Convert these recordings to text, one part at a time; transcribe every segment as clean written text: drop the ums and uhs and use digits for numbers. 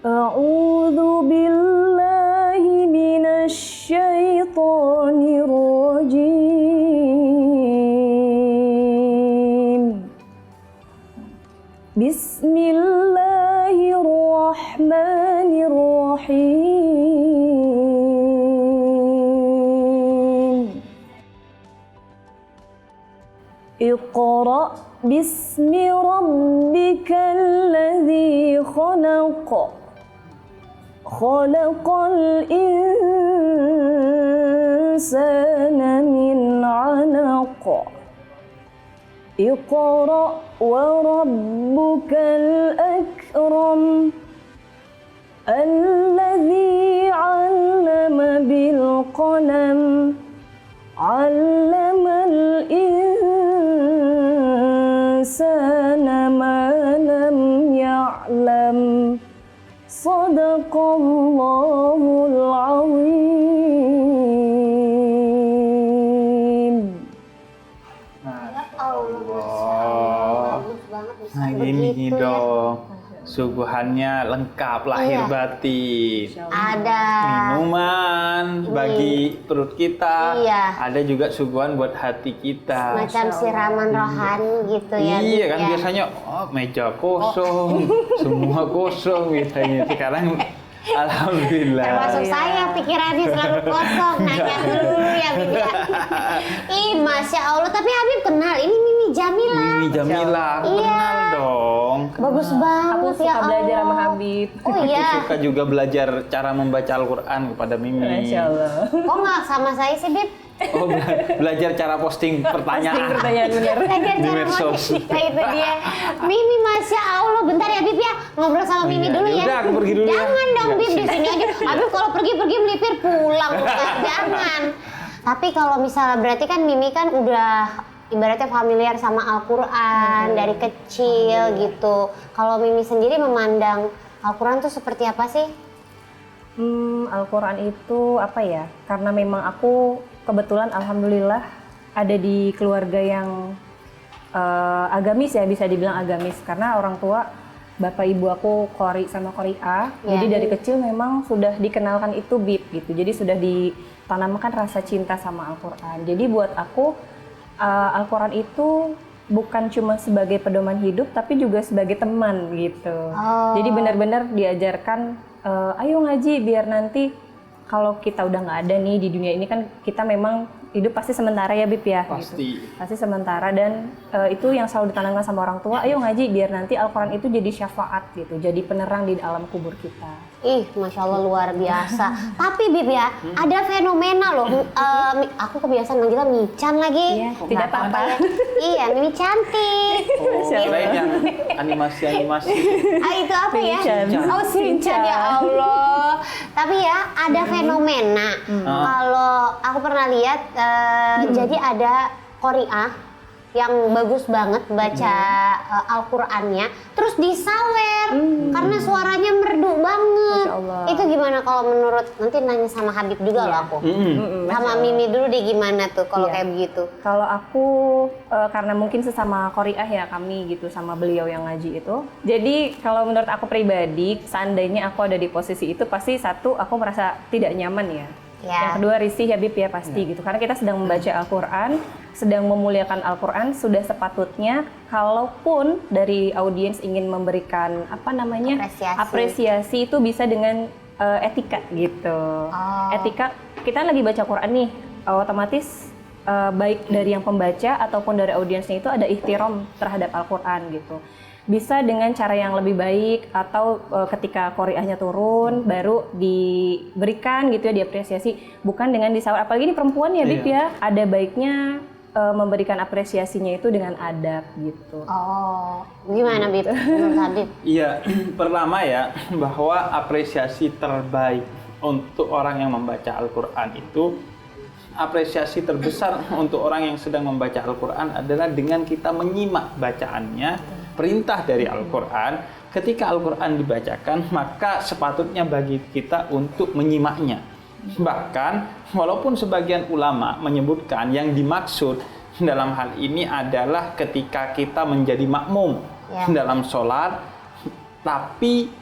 A'udzu billahi minasy syaithanir rajim. Bismillahirrahmanirrahim. Iqra bismi rabbikal ladzi khalaq. Khalaqal insana min 'alaq. Iqra wa rabbukal akram. Alladzi 'allama bil qalam. 'Allamal insana ma lam ya'lam. Sadaqallahul azim. Allah. Nah gini dong, suguhannya lengkap lahir Iya. batin. Ada Minuman bagi perut kita, Iya. ada juga suguhan buat hati kita. macam siraman rohani gitu ya. Iya Bib, kan ya. biasanya meja kosong, semua kosong biasanya. Sekarang alhamdulillah. Termasuk saya pikirannya selalu kosong. Nanya dulu ya Bib ya. Ih Masya Allah. Tapi Habib kenal ini Mimi Jamila. Mimi Jamila, aku Iya. kenal dong. Bagus banget Aku ya suka belajar sama Allah. Habib. Oh Aku iya. suka juga belajar cara membaca Al-Quran kepada Mimi. Masya Allah. Kok nggak sama saya sih Bib? Oh, belajar cara posting pertanyaan. Pertanyaan benar. Belajar Di cara medsos. Nah itu dia. Mimi Masya Allah. Bentar ya Bib ya. Ngobrol sama Oh, Mimi iya. dulu ya. Yaudah, aku pergi dulu ya. Jangan dong Enggak Bib sih. di sini aja. Habib kalau pergi-pergi melipir pulang. Ustaz. Jangan. Tapi kalau misalnya berarti kan Mimi kan udah ibaratnya familiar sama Al-Quran dari kecil gitu. Kalau Mimi sendiri memandang Al-Quran tuh seperti apa sih? Al-Quran itu apa ya? Karena memang aku kebetulan alhamdulillah ada di keluarga yang agamis ya, bisa dibilang agamis. Karena orang tua, bapak ibu aku qori sama qori'ah. Ya. Jadi dari kecil memang sudah dikenalkan itu bib gitu. Jadi sudah ditanamkan rasa cinta sama Al-Quran. Jadi buat aku Al-Quran itu bukan cuma sebagai pedoman hidup, tapi juga sebagai teman gitu. Oh. Jadi benar-benar diajarkan, ayo ngaji biar nanti kalau kita udah nggak ada nih di dunia ini kan kita memang hidup pasti sementara ya Bib ya. Pasti. Gitu. Pasti sementara dan itu yang selalu ditanamkan sama orang tua, ayo ngaji biar nanti Al-Quran itu jadi syafaat gitu, jadi penerang di alam kubur kita. Ih, Masya Allah luar biasa. Tapi Bib ya, ada fenomena loh. Aku kebiasaan manggilnya Mican lagi. Iya, tidak apa-apa. Iya, Mimi cantik. Oh, Masya Allah. kirain yang animasi-animasi. Itu apa ya? Mican. Oh, Mican ya Allah. Tapi ya, ada fenomena. Kalau aku pernah lihat, jadi ada qori'ah yang bagus banget baca Al-Qur'annya, terus disawer karena suaranya merdu banget. Masya Allah. Itu gimana kalau menurut, nanti nanya sama Habib juga loh aku. Sama Mimi dulu deh gimana tuh kalau Iya. kayak begitu. Kalau aku karena mungkin sesama qori'ah ya kami gitu sama beliau yang ngaji itu. Jadi kalau menurut aku pribadi, seandainya aku ada di posisi itu pasti satu aku merasa tidak nyaman ya. Ya. Yang kedua risih ya Bib ya pasti gitu. Karena kita sedang membaca Al-Quran, sedang memuliakan Al-Quran, sudah sepatutnya kalaupun dari audiens ingin memberikan apa namanya apresiasi itu bisa dengan etika gitu. Oh. Etika, kita lagi baca Quran nih, otomatis baik dari yang pembaca ataupun dari audiensnya itu ada ihtiram terhadap Al-Quran gitu. Bisa dengan cara yang lebih baik atau ketika qori'ahnya turun baru diberikan gitu ya, diapresiasi, bukan dengan disawar. Apalagi ini perempuan ya Bib ya, ada baiknya memberikan apresiasinya itu dengan adab gitu. Oh, gimana Bib menurut Habib? Iya, pertama ya bahwa apresiasi terbaik untuk orang yang membaca Al-Quran itu, apresiasi terbesar untuk orang yang sedang membaca Al-Quran adalah dengan kita menyimak bacaannya, perintah dari Al-Quran. Ketika Al-Quran dibacakan, maka sepatutnya bagi kita untuk menyimaknya. Bahkan, walaupun sebagian ulama menyebutkan yang dimaksud dalam hal ini adalah ketika kita menjadi makmum dalam sholat, tapi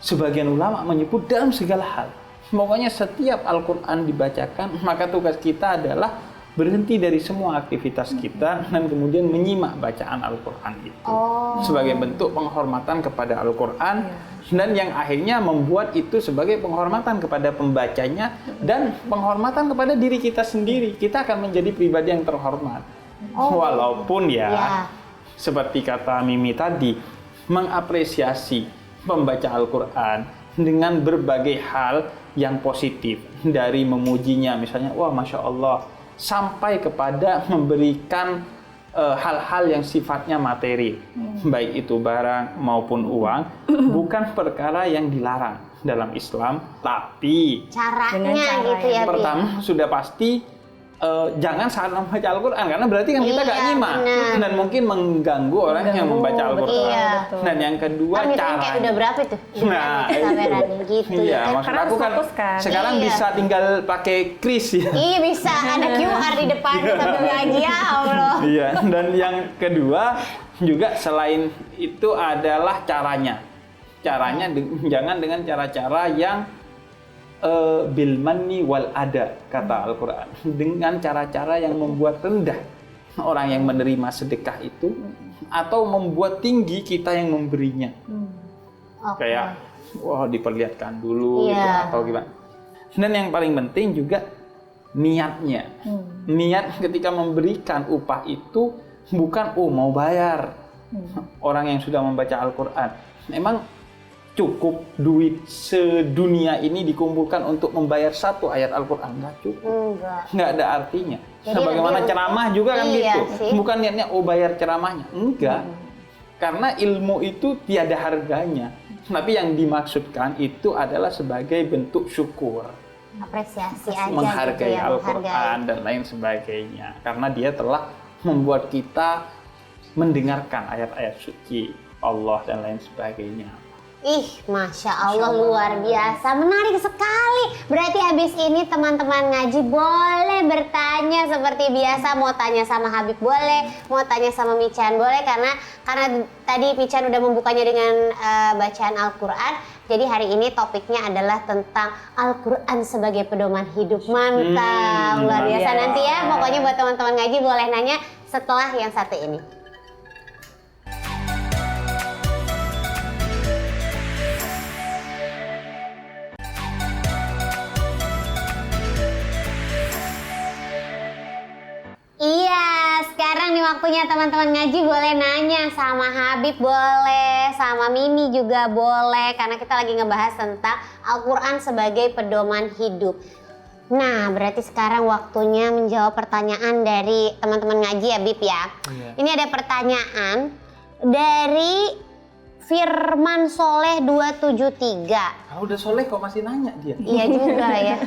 sebagian ulama menyebut dalam segala hal. Pokoknya setiap Al-Quran dibacakan, maka tugas kita adalah berhenti dari semua aktivitas kita dan kemudian menyimak bacaan Al-Quran itu. Sebagai bentuk penghormatan kepada Al-Quran, dan yang akhirnya membuat itu sebagai penghormatan kepada pembacanya dan penghormatan kepada diri kita sendiri. Kita akan menjadi pribadi yang terhormat. Walaupun seperti kata Mimi tadi, mengapresiasi pembaca Al-Quran dengan berbagai hal yang positif, dari memujinya misalnya, wah Masya Allah, sampai kepada memberikan hal-hal yang sifatnya materi, baik itu barang maupun uang, bukan perkara yang dilarang dalam Islam, tapi caranya gitu ya. Pertama sudah pasti jangan saat membaca Al-Quran, karena berarti kan kita gak nyimak dan mungkin mengganggu orang yang membaca Al-Quran. Dan yang kedua, cara kayak udah berapa tuh? Nah, gitu. Iya, maksud aku kan sekarang bisa tinggal pakai kris ya. Iya, bisa ada QR di depan sambil ngaji, ya Allah. Iya, dan yang kedua juga selain itu adalah caranya. Caranya jangan dengan cara-cara yang bil manni wal ada, kata Al-Quran, dengan cara-cara yang membuat rendah orang yang menerima sedekah itu atau membuat tinggi kita yang memberinya. Kayak wah diperlihatkan dulu gitu, atau gimana. Dan yang paling penting juga niatnya. Niat ketika memberikan upah itu bukan mau bayar orang yang sudah membaca Al-Quran. Memang cukup duit sedunia ini dikumpulkan untuk membayar satu ayat Al-Quran? Nggak cukup. Nggak ada artinya. Sebagaimana ceramah juga kan gitu. Bukan niatnya bayar ceramahnya. Enggak. Karena ilmu itu tiada harganya. Tapi yang dimaksudkan itu adalah sebagai bentuk syukur. Apresiasi aja. Menghargai Al-Quran dan lain sebagainya. Karena dia telah membuat kita mendengarkan ayat-ayat suci Allah dan lain sebagainya. Masya Allah, luar biasa, menarik sekali. Berarti habis ini teman-teman ngaji boleh bertanya seperti biasa. Mau tanya sama Habib boleh, mau tanya sama Michan boleh, karena tadi Michan udah membukanya dengan bacaan Al-Quran. Jadi hari ini topiknya adalah tentang Al-Quran sebagai pedoman hidup. Mantap, luar biasa. Nanti ya, pokoknya buat teman-teman ngaji boleh nanya setelah yang satu ini. Iya, sekarang nih waktunya teman-teman ngaji boleh nanya sama Habib boleh, sama Mimi juga boleh, karena kita lagi ngebahas tentang Al-Quran sebagai pedoman hidup. Nah, berarti sekarang waktunya menjawab pertanyaan dari teman-teman ngaji ya, Bib ya. Ini ada pertanyaan dari Firman Soleh 273. Kalau udah soleh kok masih nanya dia? Iya juga ya.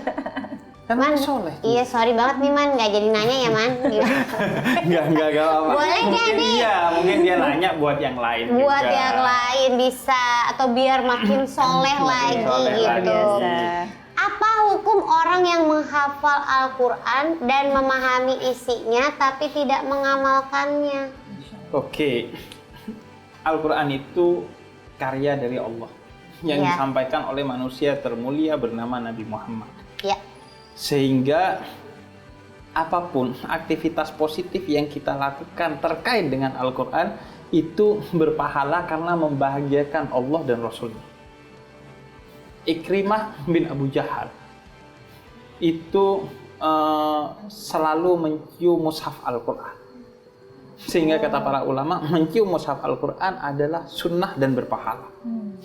Kan Man, soleh. Iya, sorry banget nih Man, nggak jadi nanya ya Man. Enggak apa-apa. Boleh jadi. Iya, mungkin dia nanya buat yang lain buat juga. yang lain bisa, atau biar makin soleh lagi gitu. Apa hukum orang yang menghafal Al-Quran dan memahami isinya tapi tidak mengamalkannya? Oke. Al-Quran itu karya dari Allah yang disampaikan oleh manusia termulia bernama Nabi Muhammad. Ya. Sehingga apapun aktivitas positif yang kita lakukan terkait dengan Al-Quran itu berpahala karena membahagiakan Allah dan Rasulnya. Ikrimah bin Abu Jahal itu selalu mencium mushaf Al-Quran. Sehingga kata para ulama, mencium mushaf Al-Quran adalah sunnah dan berpahala.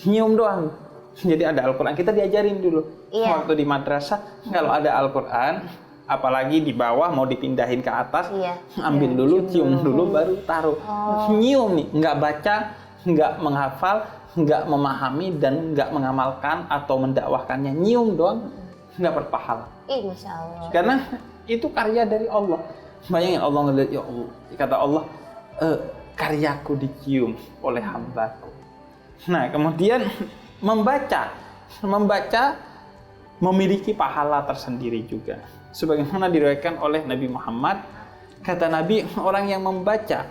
Nyium doang. Jadi ada Al-Quran, kita diajarin dulu. Waktu di madrasah, kalau ada Al-Quran, apalagi di bawah mau dipindahin ke atas, ambil dulu, cium dulu, baru taruh. Nyium nih, nggak baca, nggak menghafal, nggak memahami, dan nggak mengamalkan atau mendakwahkannya. Nyium doang, nggak berpahala. Masya Allah. Karena itu karya dari Allah. Bayangin Allah ngeliat, ya Allah, kata Allah, karyaku dicium oleh hambaku. Nah, kemudian membaca memiliki pahala tersendiri juga. Sebagaimana diriwayatkan oleh Nabi Muhammad, kata Nabi, orang yang membaca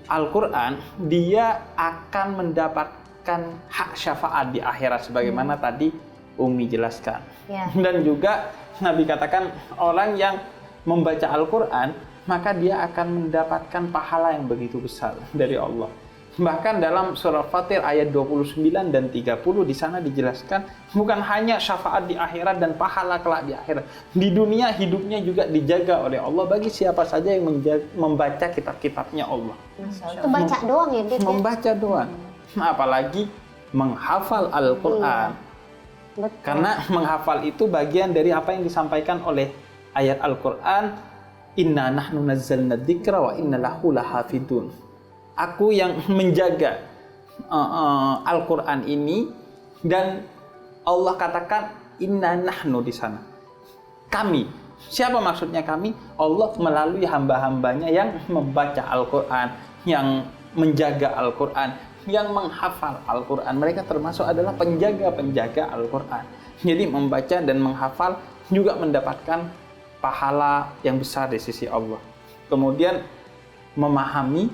Al-Quran, dia akan mendapat mendapatkan hak syafaat di akhirat sebagaimana tadi Umi jelaskan. Ya. Dan juga Nabi katakan orang yang membaca Al-Quran maka dia akan mendapatkan pahala yang begitu besar dari Allah. Bahkan dalam surah Fatir ayat 29 dan 30 di sana dijelaskan bukan hanya syafaat di akhirat dan pahala kelak di akhirat. Di dunia hidupnya juga dijaga oleh Allah bagi siapa saja yang membaca kitab-kitabnya Allah. Itu baca doang ya, Bib? Membaca doang. Apalagi menghafal Al-Quran. Betul. Karena menghafal itu bagian dari apa yang disampaikan oleh ayat Al-Quran. Inna nahnu nazzalna dzikra wa inna lahu lahafidun. Aku yang menjaga Al-Quran ini, dan Allah katakan inna nahnu di sana. Kami. Siapa maksudnya kami? Allah melalui hamba-hambanya yang membaca Al-Quran, yang menjaga Al-Quran, yang menghafal Al-Quran. Mereka termasuk adalah penjaga-penjaga Al-Quran. Jadi membaca dan menghafal juga mendapatkan pahala yang besar di sisi Allah. Kemudian memahami,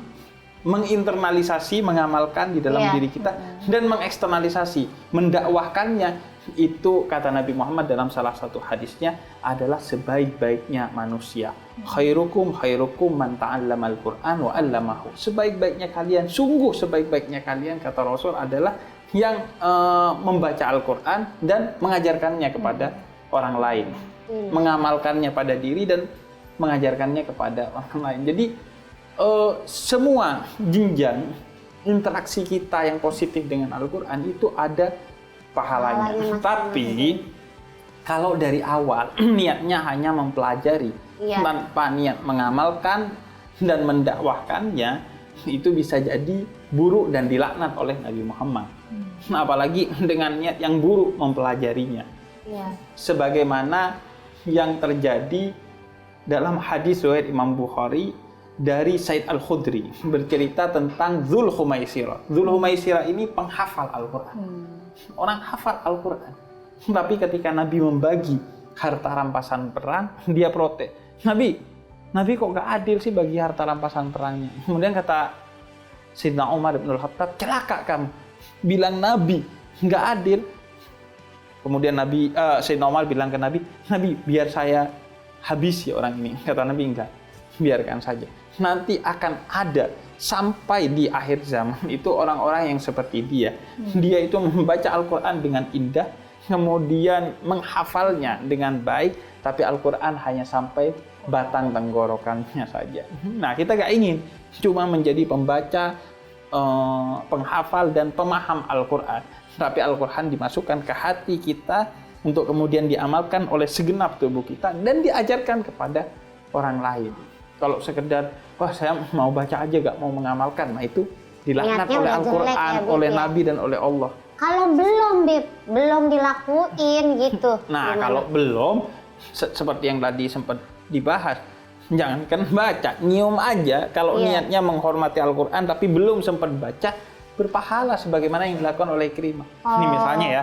menginternalisasi, mengamalkan di dalam diri kita, dan mengeksternalisasi, mendakwahkannya. Itu kata Nabi Muhammad dalam salah satu hadisnya adalah sebaik-baiknya manusia. Khairukum man ta'allamal Qur'an wa 'allamahu. Sebaik-baiknya kalian, sungguh sebaik-baiknya kalian kata Rasul adalah yang membaca Al-Qur'an dan mengajarkannya kepada orang lain. Mengamalkannya pada diri dan mengajarkannya kepada orang lain. Jadi semua jenjang interaksi kita yang positif dengan Al-Quran itu ada pahalanya. Tapi kalau dari awal niatnya hanya mempelajari tanpa niat mengamalkan dan mendakwahkannya, itu bisa jadi buruk dan dilaknat oleh Nabi Muhammad. Apalagi dengan niat yang buruk mempelajarinya. Sebagaimana yang terjadi dalam hadis riwayat Imam Bukhari dari Said Al-Khudri bercerita tentang Dzul Khumaisirah. Dzul Khumaisirah ini penghafal Al-Quran. Orang hafal Al-Quran. Tapi ketika Nabi membagi harta rampasan perang, dia protes. Nabi kok gak adil sih bagi harta rampasan perangnya? Kemudian kata Sayyidina Umar bin Al-Khattab, celaka kamu. Bilang Nabi gak adil. Kemudian Sayyidina Umar bilang ke Nabi, biar saya habisi orang ini. Kata Nabi, enggak. Biarkan saja. Nanti akan ada sampai di akhir zaman itu orang-orang yang seperti dia. Dia itu membaca Al-Quran dengan indah, kemudian menghafalnya dengan baik, tapi Al-Quran hanya sampai batang tenggorokannya saja. Nah, kita gak ingin cuma menjadi pembaca, penghafal dan pemaham Al-Quran, tapi Al-Quran dimasukkan ke hati kita untuk kemudian diamalkan oleh segenap tubuh kita dan diajarkan kepada orang lain. Kalau sekedar, wah saya mau baca aja gak mau mengamalkan, nah itu dilaknat oleh Al-Quran, oleh Nabi dan oleh Allah. Kalau belum dilakuin gitu. Nah, kalau belum, seperti yang tadi sempat dibahas, jangankan baca, nyium aja. Kalau niatnya menghormati Al-Quran tapi belum sempat baca, berpahala sebagaimana yang dilakukan oleh Ikrimah. Ini misalnya ya,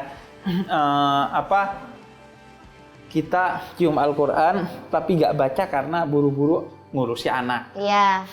kita cium Al-Quran tapi gak baca karena buru-buru ngurusi anak.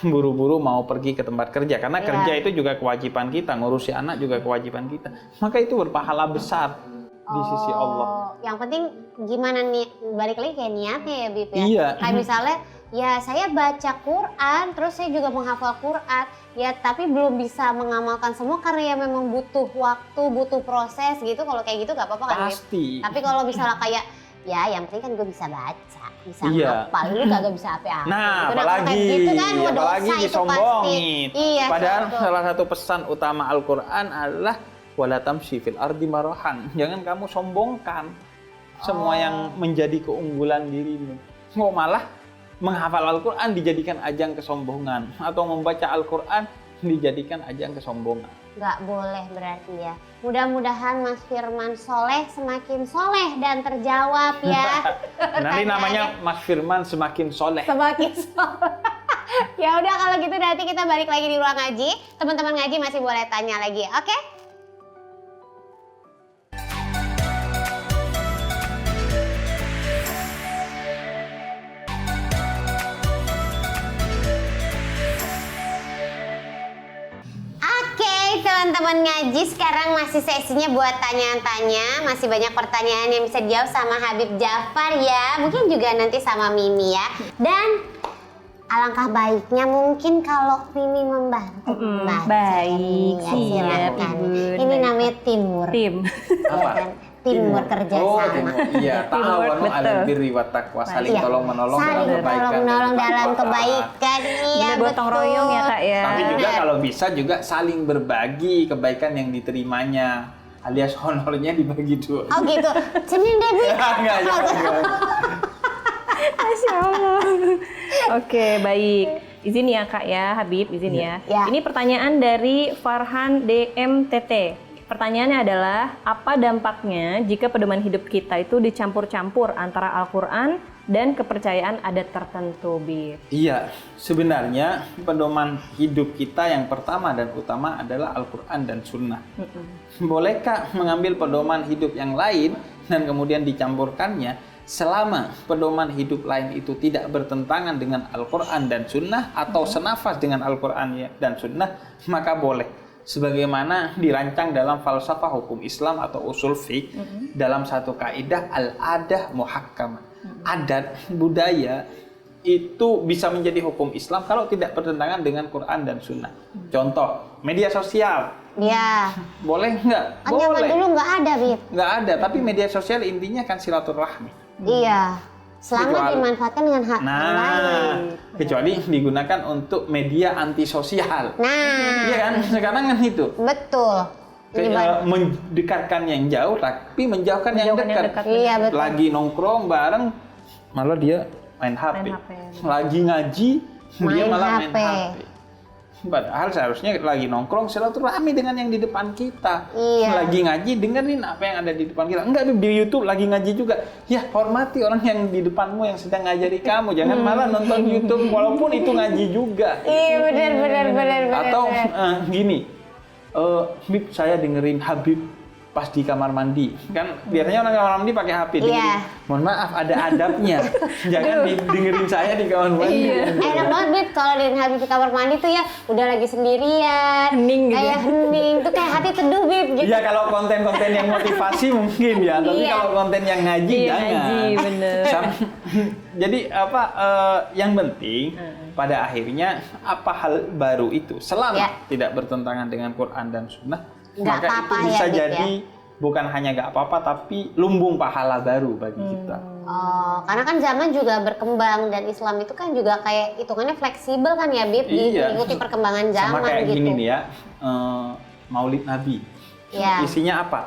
Buru-buru mau pergi ke tempat kerja. Karena kerja itu juga kewajiban kita. Ngurusi anak juga kewajiban kita. Maka itu berpahala besar di sisi Allah. Yang penting gimana nih, balik lagi kayak niatnya ya, Bib ya. Iya. Kayak misalnya, ya saya baca Quran, terus saya juga menghafal Quran. Ya tapi belum bisa mengamalkan semua karena ya memang butuh waktu, butuh proses gitu. Kalau kayak gitu gak apa-apa kan, Bib? Pasti. Tapi kalau misalnya kayak, ya yang penting kan gue bisa baca, bisa ngapal, lu kagak bisa apa-apa. Nah, gitu, apalagi gitu kan, apalagi disombongin. Iya, padahal salah satu pesan utama Al-Quran adalah wala tamshi fil ardi marahan. Jangan kamu sombongkan semua yang menjadi keunggulan dirimu. Kok malah menghafal Al-Quran dijadikan ajang kesombongan, atau membaca Al-Quran dijadikan ajang kesombongan. Nggak boleh berarti ya. Mudah-mudahan Mas Firman soleh semakin soleh dan terjawab ya. Nanti namanya Mas Firman semakin soleh. Semakin soleh. Ya udah kalau gitu nanti kita balik lagi di ruang ngaji. Teman-teman ngaji masih boleh tanya lagi, oke? teman-teman teman-teman ngaji, sekarang masih sesinya buat tanya-tanya. Masih banyak pertanyaan yang bisa dijawab sama Habib Jafar ya. Mungkin juga nanti sama Mimi ya. Dan alangkah baiknya mungkin kalau Mimi membantu. Baik, Ya, siap silakan. Ibu. Ini namanya timur. Tim. Timur kerja sama. Iya, ta'awanu 'alal birri wat taqwa, saling Iya. tolong menolong dalam Saling kebaikan. tolong menolong dan dalam ketakwaan. kebaikan. Iya, Bener, gotong betul. royong ya Kak ya. Tapi juga kalau bisa juga saling berbagi kebaikan yang diterimanya, alias honornya dibagi dua. Oh gitu. Senin deh, Bi. Enggak. Masya Allah. Oke, baik. Izin ya Kak ya, Habib, izin ya. Ya. Ini pertanyaan dari Farhan DMTT. Pertanyaannya adalah, apa dampaknya jika pedoman hidup kita itu dicampur-campur antara Al-Quran dan kepercayaan adat tertentu, Bib? Iya, sebenarnya pedoman hidup kita yang pertama dan utama adalah Al-Quran dan Sunnah. Bolehkah mengambil pedoman hidup yang lain dan kemudian dicampurkannya selama pedoman hidup lain itu tidak bertentangan dengan Al-Quran dan Sunnah atau senafas dengan Al-Quran dan Sunnah, maka boleh. Sebagaimana dirancang dalam falsafah hukum Islam atau usul fiqh dalam satu kaidah al-adah muhakkamah. Adat, budaya itu bisa menjadi hukum Islam kalau tidak bertentangan dengan Quran dan Sunnah. Contoh, media sosial. Iya. Boleh nggak? Kan zaman Boleh. dulu nggak ada, Bib. Nggak ada, tapi media sosial intinya kan silaturahmi. Iya. Selama Kecuali- dimanfaatkan dengan hak yang lain. Nah, kecuali digunakan untuk media antisosial. Nah, Iya kan? Sekarang kan itu. betul. Ini Kayak mendekatkan yang jauh, tapi menjauhkan yang Menjauhkan yang dekat. dekat. Iya, betul. Lagi nongkrong bareng, malah dia main HP. Main HP. Lagi ngaji, dia Main malah main HP. HP. Padahal seharusnya lagi nongkrong silaturahmi dengan yang di depan kita. Iya. Lagi ngaji, dengerin apa yang ada di depan kita. Enggak, di YouTube lagi ngaji juga. Ya, hormati orang yang di depanmu yang sedang ngajari kamu. Jangan malah nonton YouTube walaupun itu ngaji juga. Iya, benar. Atau gini, Bib, saya dengerin Habib pas di kamar mandi. Kan biasanya orang kamar mandi pakai HP. dengerin. Iya. Mohon maaf, ada adabnya. Jangan dengerin saya di kamar mandi. Enak banget, Bib, kalau di Habib di kamar mandi tuh ya udah lagi sendirian. Hening gitu Kayak ya. hening, tuh kayak hati teduh, Bib, gitu. Iya, kalau konten-konten yang motivasi mungkin ya, tapi Iya. kalau konten yang ngaji Iya, jangan. ngaji, bener. Jadi apa yang penting pada akhirnya apa hal baru itu selama Ya. tidak bertentangan dengan Quran dan Sunnah, Nggak maka itu apa-apa ya, bisa Bib, jadi bukan hanya nggak apa-apa tapi lumbung pahala baru bagi kita. Oh, karena kan zaman juga berkembang dan Islam itu kan juga kayak hitungannya fleksibel kan ya, Bib, Iya. diikuti perkembangan zaman Sama kayak gitu. gini nih ya, Maulid Nabi. Iya. Isinya apa?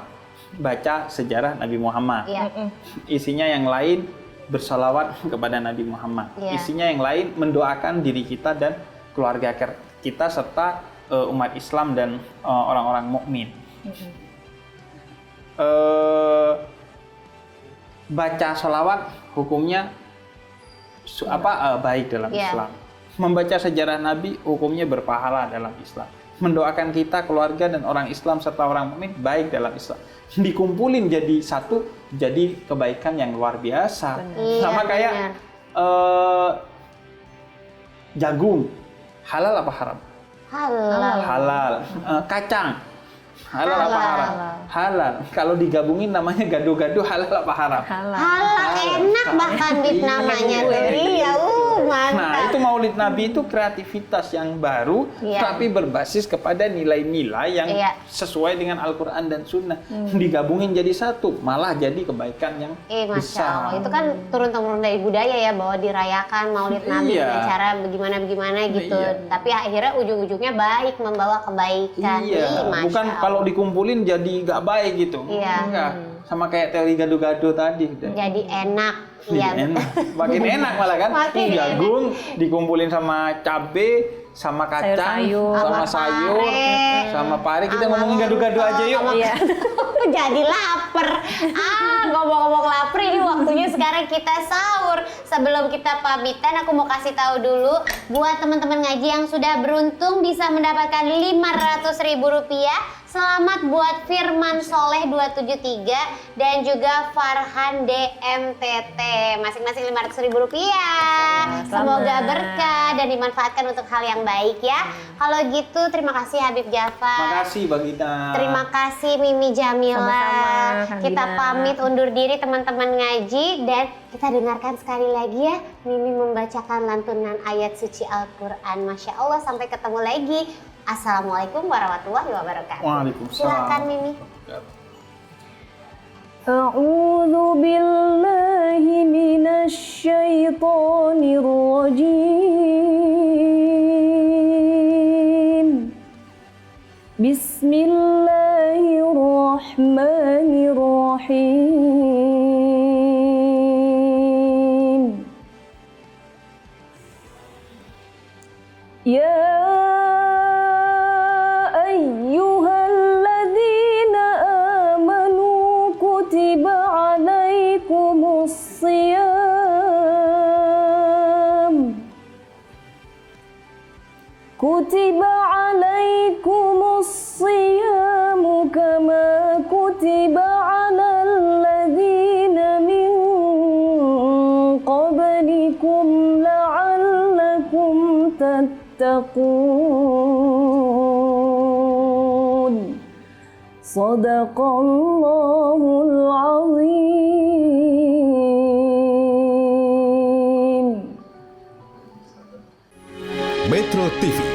Baca sejarah Nabi Muhammad. Iya. Isinya yang lain bersolawat kepada Nabi Muhammad. Iya. Isinya yang lain mendoakan diri kita dan keluarga kita serta umat Islam dan orang-orang mukmin. Baca solawat hukumnya baik dalam Iya. Islam. Membaca sejarah Nabi hukumnya berpahala dalam Islam. Mendoakan kita, keluarga dan orang Islam serta orang mukmin baik dalam Islam. Dikumpulin jadi satu, jadi kebaikan yang luar biasa. Iya, Sama kayak benar. jagung, halal apa haram? Halal. Halal. Kacang, halal apa Halal. haram? Halal. Kalau digabungin namanya gado-gado, halal apa haram? Halal. Halal enak bahkan, Bib, Iya. namanya tuh. Iya, mantap. Nah, itu Maulid Nabi itu kreativitas yang baru, Iya. tapi berbasis kepada nilai-nilai yang Iya. sesuai dengan Al-Quran dan Sunnah. Digabungin jadi satu, malah jadi kebaikan yang Masya besar. Allah, itu kan turun-temurun dari budaya ya, bahwa dirayakan Maulid Nabi Iya. dengan cara bagaimana gitu. Iya. Tapi akhirnya ujung-ujungnya baik, membawa kebaikan. Ih, Iya, Masya bukan Allah. kalau dikumpulin jadi nggak baik gitu. Iya. Enggak. Sama kayak teori gado-gado tadi. Jadi enak. Jadi Iya. enak. Makin enak malah kan. Makin Jagung dikumpulin sama cabe, sama kacang, Sayur-sayur. sama Sama sayur, pare. sama pare. Kita Sama ngomongin gado-gado lontong, aja yuk. sama- Iya. Jadi lapar. Ngomong-ngomong lapar, ini waktunya sekarang kita sahur. Sebelum kita pamitan, aku mau kasih tahu dulu buat teman-teman ngaji yang sudah beruntung bisa mendapatkan Rp500.000 Selamat buat Firman Soleh 273 dan juga Farhan DMTT, masing-masing Rp500.000. Semoga berkah dan dimanfaatkan untuk hal yang baik ya. Kalau gitu terima kasih Habib Jafar. Makasih Bagita. Terima kasih Mimi Jamila. Sama-sama, Kang Kita Gina. pamit undur diri teman-teman ngaji dan kita dengarkan sekali lagi ya Mimi membacakan lantunan ayat suci Al-Quran. Masya Allah, sampai ketemu lagi. Assalamualaikum warahmatullahi wabarakatuh. Waalaikumsalam. Silakan Mimi. A'udzu billahi minasy syaithanir rajim. Bismillahirrahmanirrahim. Ya ayyuhalladzina amanu kutiba alaikumus siyam. Kutiba alaikumus siyamu kama kutiba alal ladzina min qablikum la'allakum tattaqun. Sadaqallahul azim. Metro TV